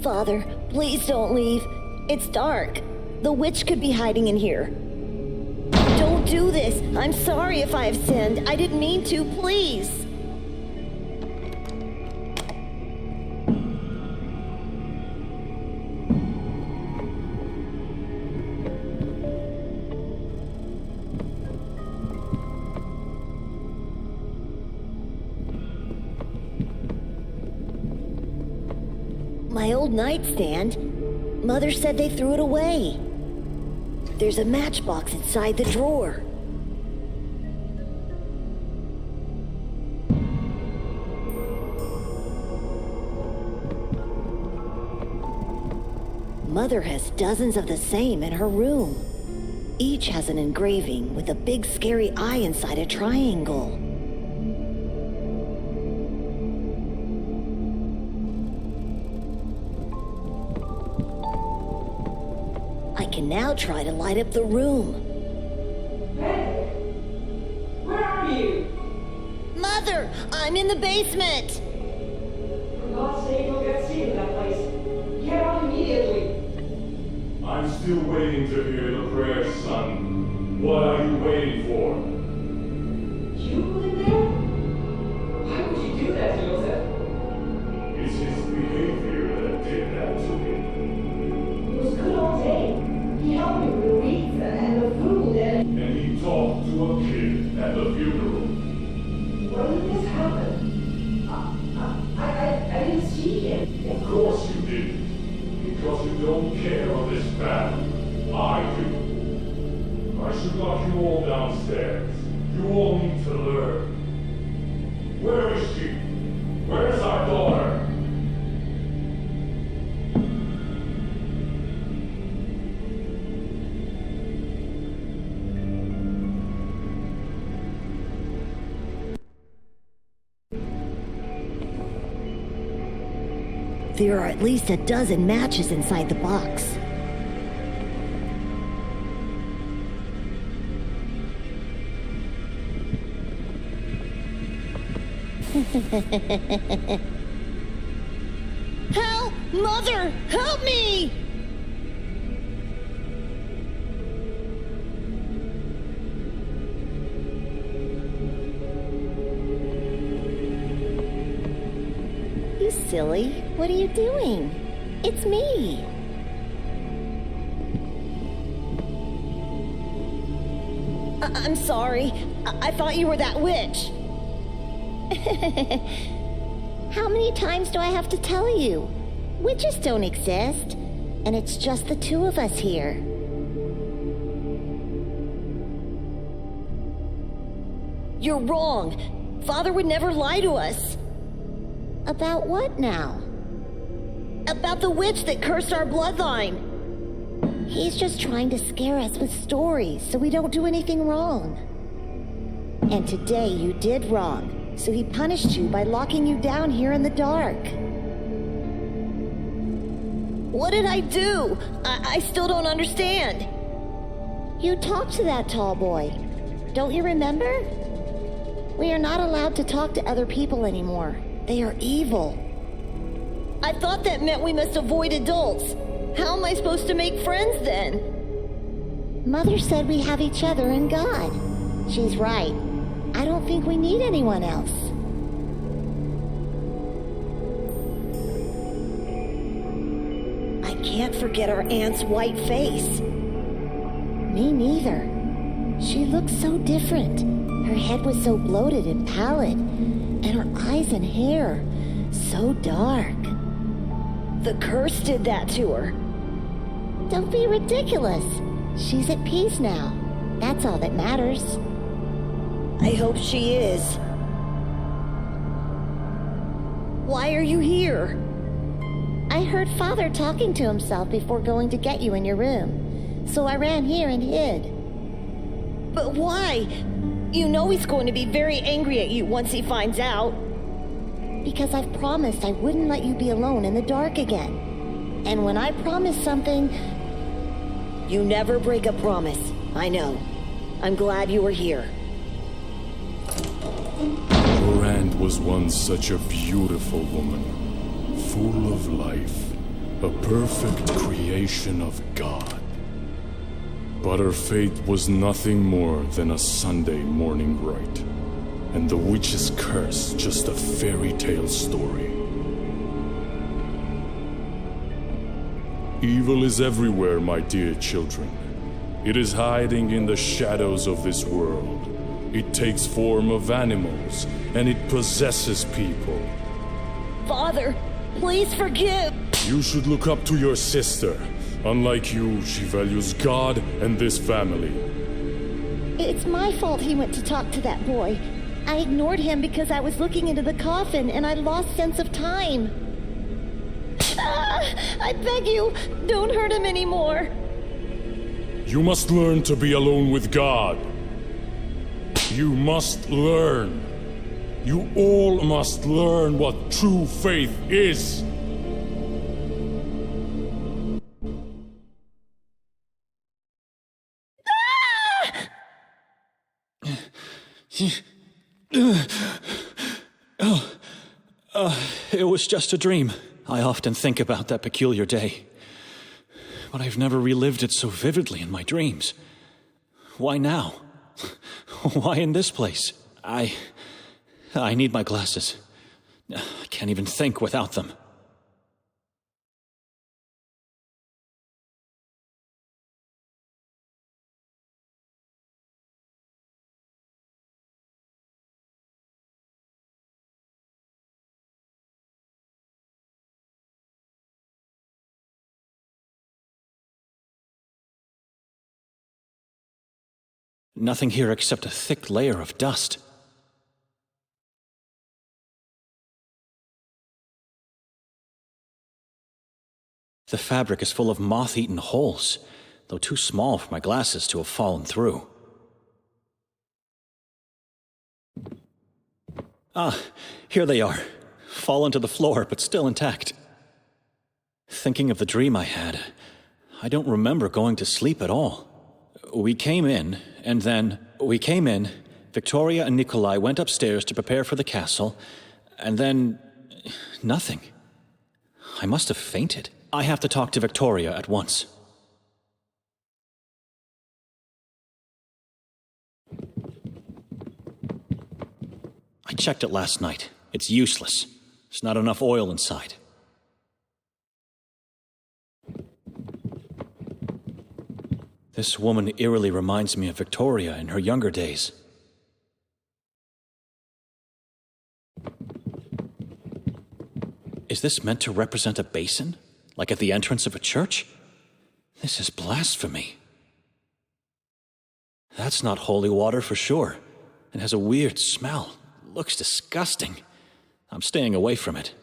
Father, please don't leave. It's dark. The witch could be hiding in here. Don't do this. I'm sorry if I have sinned. I didn't mean to, please. My old nightstand. Mother said they threw it away. There's a matchbox inside the drawer. Mother has dozens of the same in her room. Each has an engraving with a big scary eye inside a triangle. I can now try to light up the room. Benedek! Where are you? Mother, I'm in the basement! For God's sake, don't get seen in that place. Get out immediately. I'm still waiting to hear the prayer, son. What are you waiting for? You in there? Why would you do that to yourself? It's his behavior that did that to me. It was good all day. He helped me with the wreath and the food and And he talked to a kid at the funeral. when did this happen? I didn't see him. Of course you didn't. Because you don't care of this battle. I do. I should lock you all downstairs. You all need to learn. Where is she? Where's our daughter? There are at least a dozen matches inside the box. Help! Mother! Help me! You silly. What are you doing? It's me. I'm sorry. I thought you were that witch. How many times do I have to tell you? Witches don't exist, and it's just the two of us here. You're wrong. Father would never lie to us. About what now? About the witch that cursed our bloodline. He's just trying to scare us with stories so we don't do anything wrong. And today you did wrong, so he punished you by locking you down here in the dark. What did I do? I still don't understand. You talked to that tall boy. Don't you remember? We are not allowed to talk to other people anymore. They are evil. I thought that meant we must avoid adults. How am I supposed to make friends then? Mother said we have each other and God. She's right. I don't think we need anyone else. I can't forget our aunt's white face. Me neither. She looked so different. Her head was so bloated and pallid, and her eyes and hair so dark. The curse did that to her. Don't be ridiculous. She's at peace now. That's all that matters. I hope she is. Why are you here? I heard Father talking to himself before going to get you in your room, so I ran here and hid. But why? You know he's going to be very angry at you once he finds out. Because I've promised I wouldn't let you be alone in the dark again. And when I promise something... You never break a promise. I know. I'm glad you were here. Your aunt was once such a beautiful woman, full of life. a perfect creation of God. But her fate was nothing more than a Sunday morning rite, and the witch's curse just a fairy tale story. Evil is everywhere, my dear children. It is hiding in the shadows of this world. It takes form of animals, and it possesses people. Father, please forgive. You should look up to your sister. Unlike you, she values God and this family. It's my fault he went to talk to that boy. I ignored him because I was looking into the coffin and I lost sense of time. I beg you, don't hurt him anymore. You must learn to be alone with God. You must learn. You all must learn what true faith is. It was just a dream. I often think about that peculiar day, but I've never relived it so vividly in my dreams. Why now? Why in this place? I need my glasses. I can't even think without them. Nothing here except a thick layer of dust. The fabric is full of moth-eaten holes, though too small for my glasses to have fallen through. Ah, here they are. Fallen to the floor, but still intact. Thinking of the dream I had, I don't remember going to sleep at all. We came in, Victoria and Nikolay went upstairs to prepare for the castle, and then nothing. I must have fainted. I have to talk to Victoria at once. I checked it last night. It's useless. There's not enough oil inside. This woman eerily reminds me of Victoria in her younger days. Is this meant to represent a basin? Like at the entrance of a church? This is blasphemy. That's not holy water for sure. It has a weird smell. It looks disgusting. I'm staying away from it.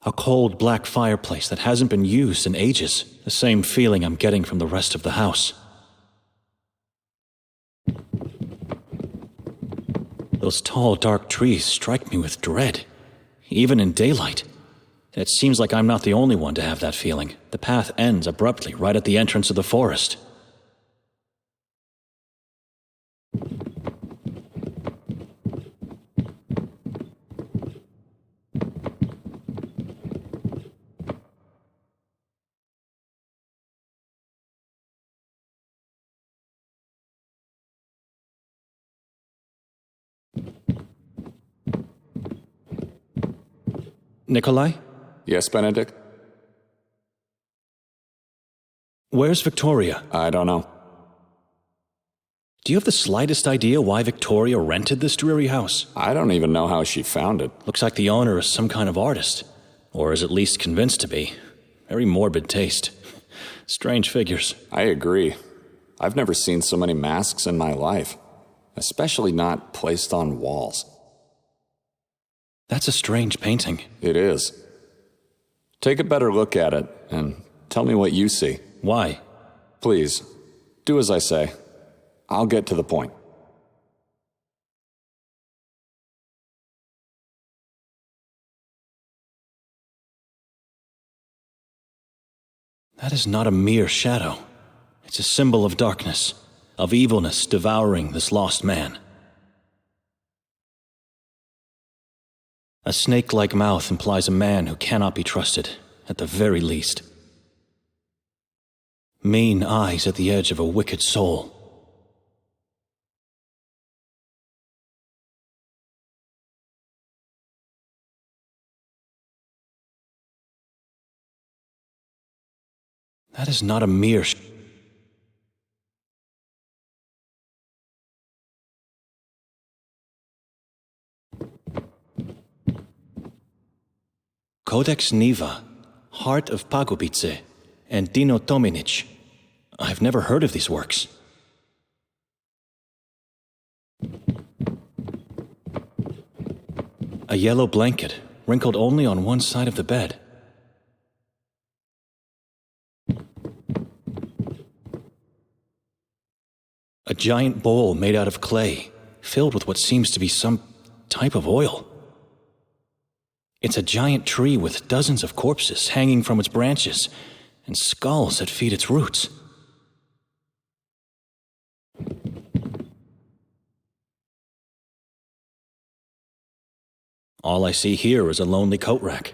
A cold black fireplace that hasn't been used in ages. The same feeling I'm getting from the rest of the house. Those tall, dark trees strike me with dread, even in daylight. And it seems like I'm not the only one to have that feeling. The path ends abruptly right at the entrance of the forest. Nikolay? Yes, Benedek? Where's Victoria? I don't know. Do you have the slightest idea why Victoria rented this dreary house? I don't even know how she found it. Looks like the owner is some kind of artist, or is at least convinced to be. Very morbid taste. Strange figures. I agree. I've never seen so many masks in my life, especially not placed on walls. That's a strange painting. It is. Take a better look at it, and tell me what you see. Why? Please, do as I say. I'll get to the point. That is not a mere shadow. It's a symbol of darkness, of evilness devouring this lost man. A snake-like mouth implies a man who cannot be trusted, at the very least. Mean eyes at the edge of a wicked soul. That is not a mere Codex Niva, Heart of Pagobice, and Dino Tominic. I've never heard of these works. A yellow blanket, wrinkled only on one side of the bed. A giant bowl made out of clay, filled with what seems to be some type of oil. It's a giant tree with dozens of corpses hanging from its branches and skulls that feed its roots. All I see here is a lonely coat rack.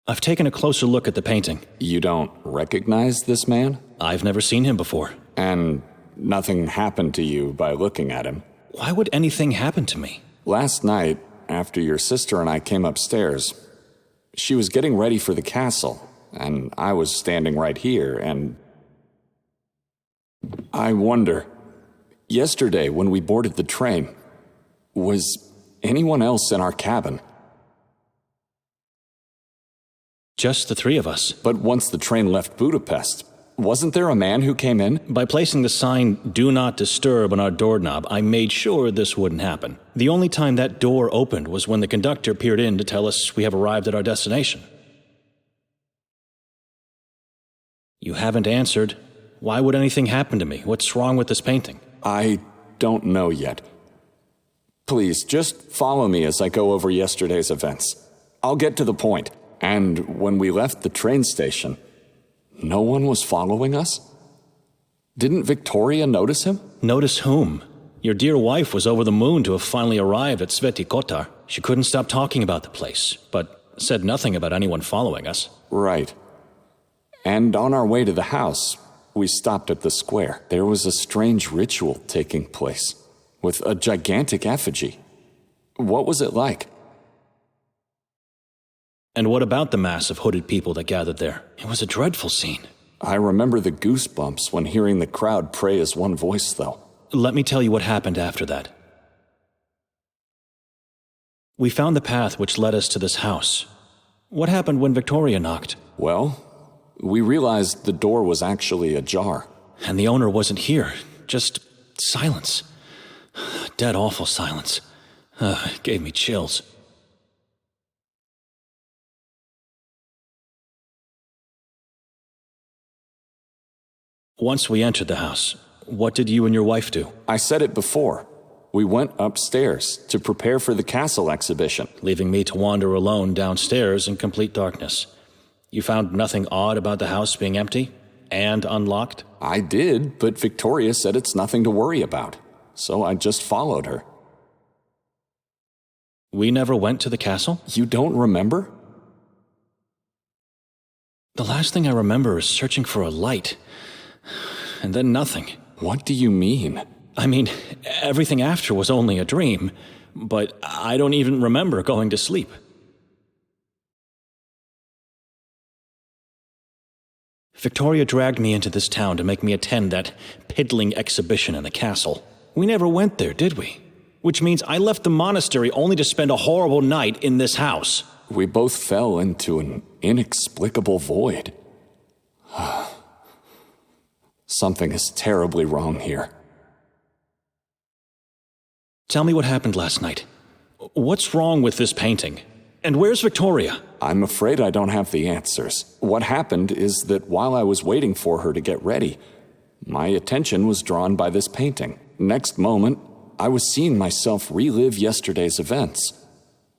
I've taken a closer look at the painting. You don't recognize this man? I've never seen him before. And nothing happened to you by looking at him? Why would anything happen to me? Last night, after your sister and I came upstairs, she was getting ready for the castle, and I was standing right here, and I wonder, yesterday when we boarded the train, was anyone else in our cabin? Just the three of us. But once the train left Budapest, wasn't there a man who came in? By placing the sign, "Do Not Disturb," on our doorknob, I made sure this wouldn't happen. The only time that door opened was when the conductor peered in to tell us we have arrived at our destination. You haven't answered. Why would anything happen to me? What's wrong with this painting? I don't know yet. Please, just follow me as I go over yesterday's events. I'll get to the point. And when we left the train station, no one was following us? Didn't Victoria notice him? Notice whom? Your dear wife was over the moon to have finally arrived at Sveti Kotar. She couldn't stop talking about the place, but said nothing about anyone following us. Right. And on our way to the house, we stopped at the square. There was a strange ritual taking place, with a gigantic effigy. What was it like? And what about the mass of hooded people that gathered there? It was a dreadful scene. I remember the goosebumps when hearing the crowd pray as one voice, though. Let me tell you what happened after that. We found the path which led us to this house. What happened when Victoria knocked? Well, we realized the door was actually ajar. And the owner wasn't here. Just silence. Dead awful silence. It gave me chills. Once we entered the house, what did you and your wife do? I said it before. We went upstairs to prepare for the castle exhibition. Leaving me to wander alone downstairs in complete darkness. You found nothing odd about the house being empty and unlocked? I did, but Victoria said it's nothing to worry about. So I just followed her. We never went to the castle? You don't remember? The last thing I remember is searching for a light. And then nothing. What do you mean? I mean, everything after was only a dream, but I don't even remember going to sleep. Victoria dragged me into this town to make me attend that piddling exhibition in the castle. We never went there, did we? Which means I left the monastery only to spend a horrible night in this house. We both fell into an inexplicable void. Something is terribly wrong here. Tell me what happened last night. What's wrong with this painting? And where's Victoria? I'm afraid I don't have the answers. What happened is that while I was waiting for her to get ready, my attention was drawn by this painting. Next moment, I was seeing myself relive yesterday's events,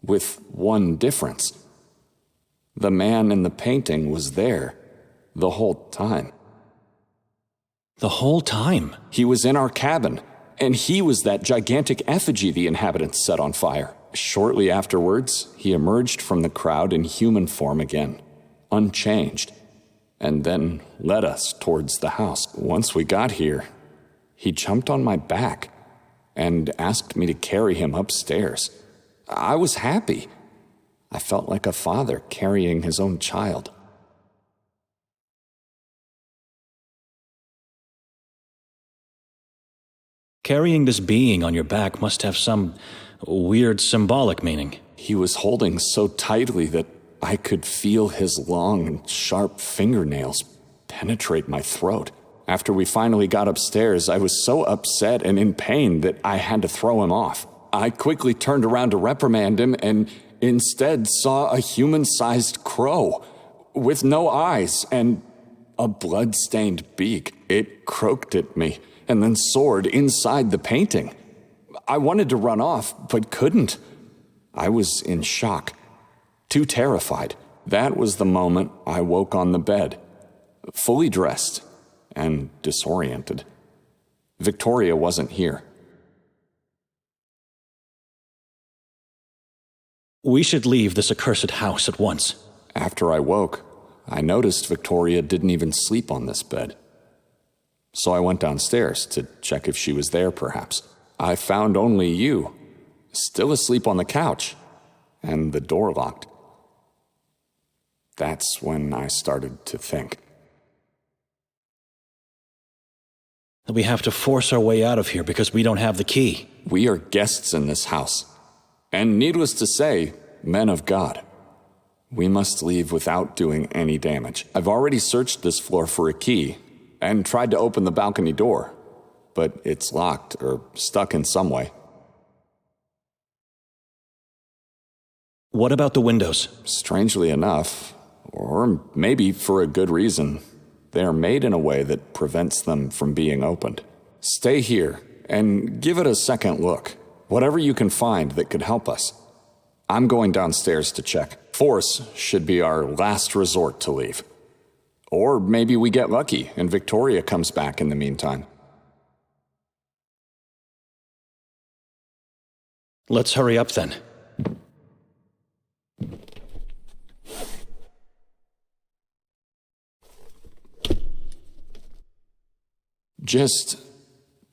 with one difference. The man in the painting was there the whole time. The whole time? He was in our cabin, and he was that gigantic effigy the inhabitants set on fire. Shortly afterwards, he emerged from the crowd in human form again, unchanged, and then led us towards the house. Once we got here, he jumped on my back and asked me to carry him upstairs. I was happy. I felt like a father carrying his own child. Carrying this being on your back must have some weird symbolic meaning. He was holding so tightly that I could feel his long and sharp fingernails penetrate my throat. After we finally got upstairs, I was so upset and in pain that I had to throw him off. I quickly turned around to reprimand him and instead saw a human-sized crow with no eyes and a blood-stained beak. It croaked at me and then soared inside the painting. I wanted to run off, but couldn't. I was in shock, too terrified. That was the moment I woke on the bed, fully dressed and disoriented. Victoria wasn't here. We should leave this accursed house at once. After I woke, I noticed Victoria didn't even sleep on this bed. So I went downstairs to check if she was there, perhaps. I found only you, still asleep on the couch, and the door locked. That's when I started to think. We have to force our way out of here because we don't have the key. We are guests in this house, and needless to say, men of God. We must leave without doing any damage. I've already searched this floor for a key and tried to open the balcony door, but it's locked or stuck in some way. What about the windows? Strangely enough, or maybe for a good reason, they are made in a way that prevents them from being opened. Stay here and give it a second look. Whatever you can find that could help us. I'm going downstairs to check. Force should be our last resort to leave. Or maybe we get lucky and Victoria comes back in the meantime. Let's hurry up then. Just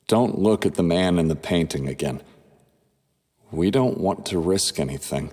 don't look at the man in the painting again. We don't want to risk anything.